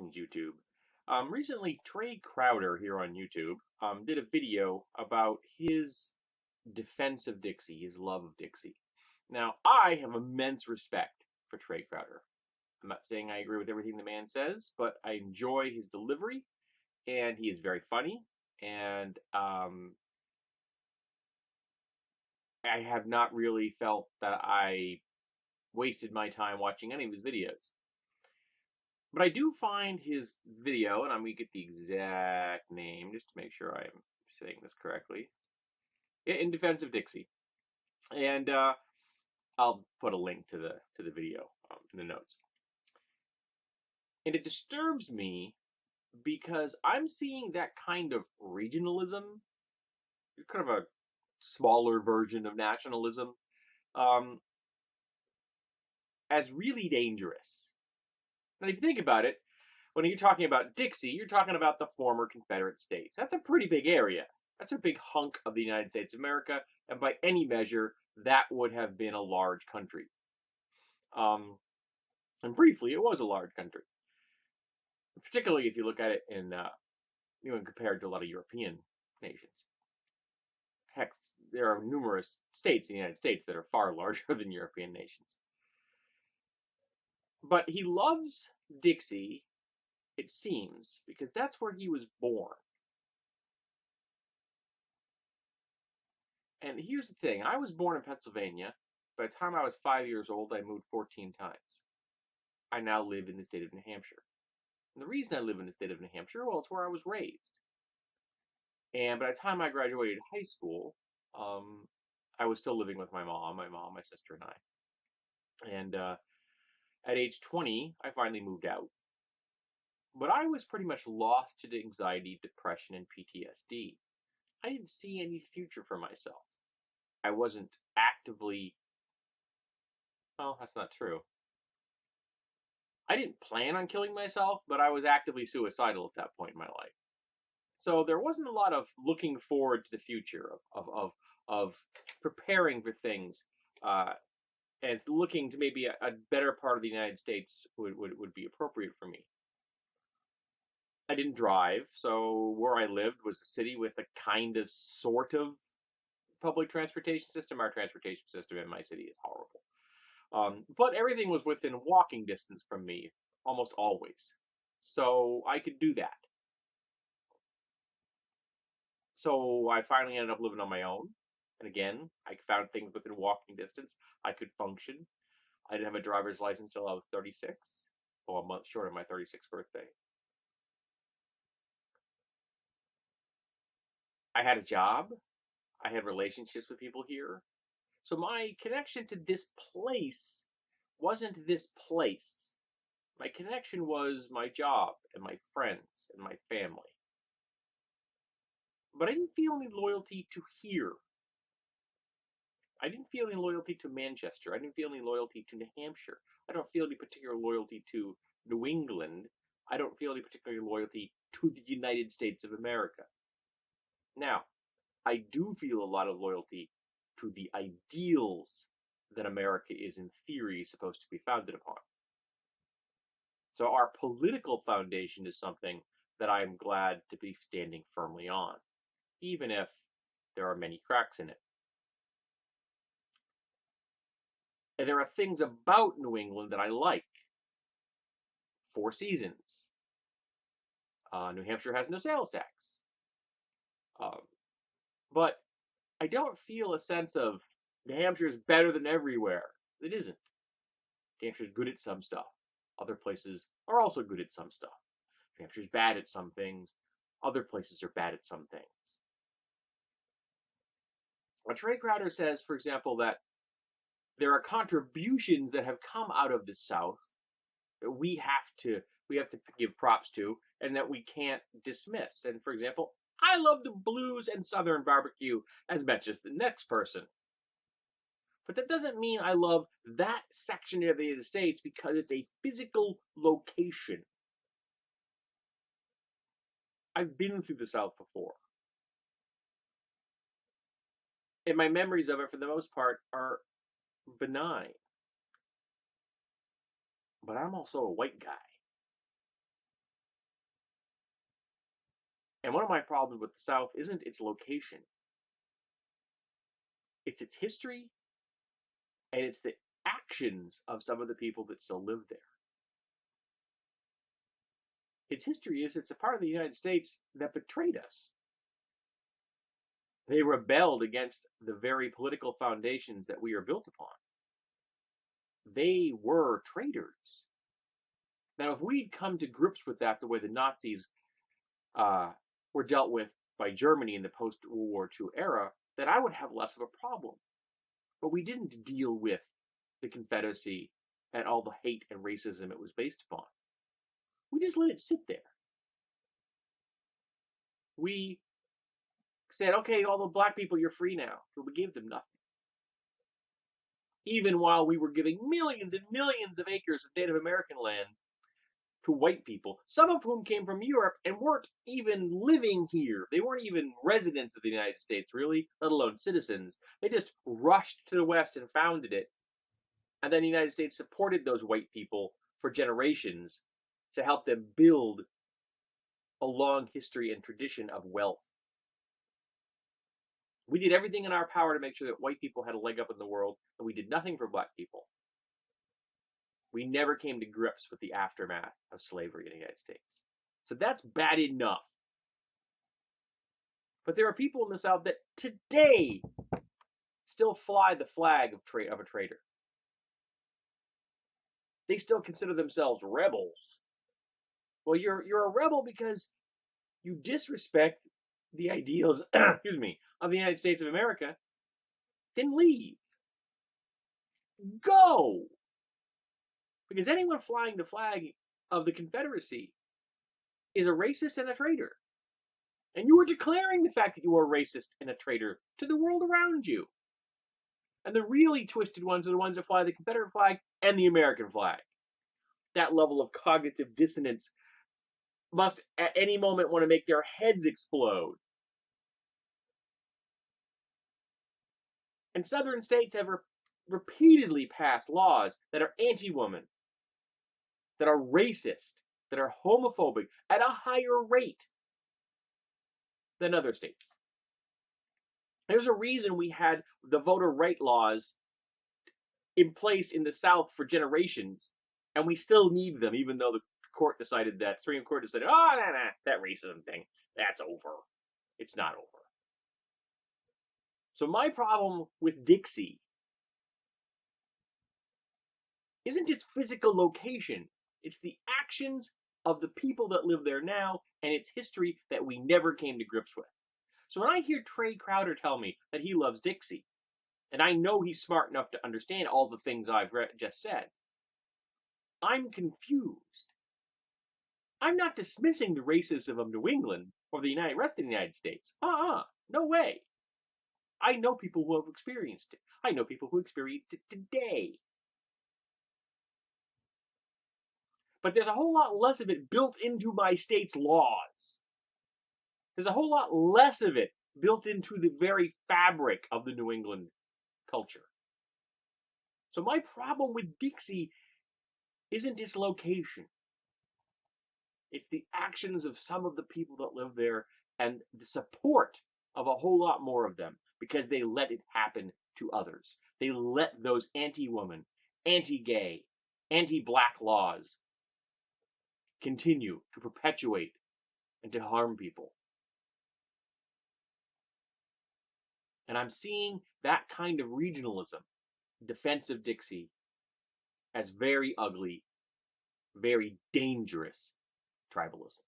things YouTube. Recently, Trae Crowder here on YouTube did a video about his defense of Dixie, his love of Dixie. Now, I have immense respect for Trae Crowder. I'm not saying I agree with everything the man says, but I enjoy his delivery, and he is very funny. And I have not really felt that I wasted my time watching any of his videos. But I do find his video, and I'm going to get the exact name just to make sure I'm saying this correctly, in defense of Dixie. And I'll put a link to the video in the notes. And it disturbs me because I'm seeing that kind of regionalism, kind of a smaller version of nationalism, um, as really dangerous. And if you think about it, when you're talking about Dixie, you're talking about the former Confederate States. That's a pretty big area. That's a big hunk of the United States of America, and by any measure, that would have been a large country. And briefly, it was a large country, particularly if you look at it in, compared to a lot of European nations. Heck, there are numerous states in the United States that are far larger than European nations. But he loves Dixie, it seems, because that's where he was born. And here's the thing, I was born in Pennsylvania. By the time I was 5 years old, I moved 14 times. I now live in the state of New Hampshire. And the reason I live in the state of New Hampshire, well, it's where I was raised. And by the time I graduated high school, I was still living with my mom, my sister, and I. And at age 20, I finally moved out. But I was pretty much lost to anxiety, depression, and PTSD. I didn't see any future for myself. I wasn't actively, well, that's not true. I didn't plan on killing myself, but I was actively suicidal at that point in my life. So there wasn't a lot of looking forward to the future, of preparing for things, and looking to maybe a better part of the United States would be appropriate for me. I didn't drive, so where I lived was a city with a kind of sort of public transportation system. Our transportation system in my city is horrible. But everything was within walking distance from me, almost always. So I could do that. So I finally ended up living on my own. And again, I found things within walking distance. I could function. I didn't have a driver's license until I was 36, or a month short of my 36th birthday. I had a job. I had relationships with people here. So my connection to this place wasn't this place. My connection was my job and my friends and my family. But I didn't feel any loyalty to here. I didn't feel any loyalty to Manchester. I didn't feel any loyalty to New Hampshire. I don't feel any particular loyalty to New England. I don't feel any particular loyalty to the United States of America. Now, I do feel a lot of loyalty to the ideals that America is in theory supposed to be founded upon. So our political foundation is something that I'm glad to be standing firmly on, even if there are many cracks in it. And there are things about New England that I like. 4 seasons. New Hampshire has no sales tax. But I don't feel a sense of New Hampshire is better than everywhere. It isn't. New Hampshire's good at some stuff. Other places are also good at some stuff. New Hampshire's bad at some things. Other places are bad at some things. Trae Crowder says, for example, that there are contributions that have come out of the South that we have to give props to, and that we can't dismiss. And for example, I love the blues and Southern barbecue as much as the next person. But that doesn't mean I love that section of the United States because it's a physical location. I've been through the South before. And my memories of it, for the most part, are benign. But I'm also a white guy. And one of my problems with the South isn't its location, it's its history, and it's the actions of some of the people that still live there. Its history is it's a part of the United States that betrayed us. They rebelled against the very political foundations that we are built upon. They were traitors. Now, if we'd come to grips with that the way the Nazis were dealt with by Germany in the post-World War II era, then I would have less of a problem. But we didn't deal with the Confederacy and all the hate and racism it was based upon. We just let it sit there. We said, okay, all the black people, you're free now. But we gave them nothing. Even while we were giving millions and millions of acres of Native American land to white people, some of whom came from Europe and weren't even living here. They weren't even residents of the United States, really, let alone citizens. They just rushed to the West and founded it. And then the United States supported those white people for generations to help them build a long history and tradition of wealth. We did everything in our power to make sure that white people had a leg up in the world, and we did nothing for black people. We never came to grips with the aftermath of slavery in the United States. So that's bad enough. But there are people in the South that today still fly the flag of a traitor. They still consider themselves rebels. Well, you're a rebel because you disrespect the ideals, excuse me, of the United States of America. Then leave. Go. Because anyone flying the flag of the Confederacy is a racist and a traitor. And you are declaring the fact that you are a racist and a traitor to the world around you. And the really twisted ones are the ones that fly the Confederate flag and the American flag. That level of cognitive dissonance must at any moment want to make their heads explode. And southern states have repeatedly passed laws that are anti-woman, that are racist, that are homophobic at a higher rate than other states. There's a reason we had the voter right laws in place in the South for generations, and we still need them, even though the Supreme Court decided, oh, nah, that racism thing, that's over. It's not over. So my problem with Dixie isn't its physical location. It's the actions of the people that live there now and its history that we never came to grips with. So when I hear Trae Crowder tell me that he loves Dixie, and I know he's smart enough to understand all the things I've just said, I'm confused. I'm not dismissing the racism of New England or the rest of the United States. No way. I know people who have experienced it. I know people who experience it today. But there's a whole lot less of it built into my state's laws. There's a whole lot less of it built into the very fabric of the New England culture. So my problem with Dixie isn't its location. It's the actions of some of the people that live there and the support of a whole lot more of them because they let it happen to others. They let those anti-woman, anti-gay, anti-black laws continue to perpetuate and to harm people. And I'm seeing that kind of regionalism, defense of Dixie, as very ugly, very dangerous tribalism.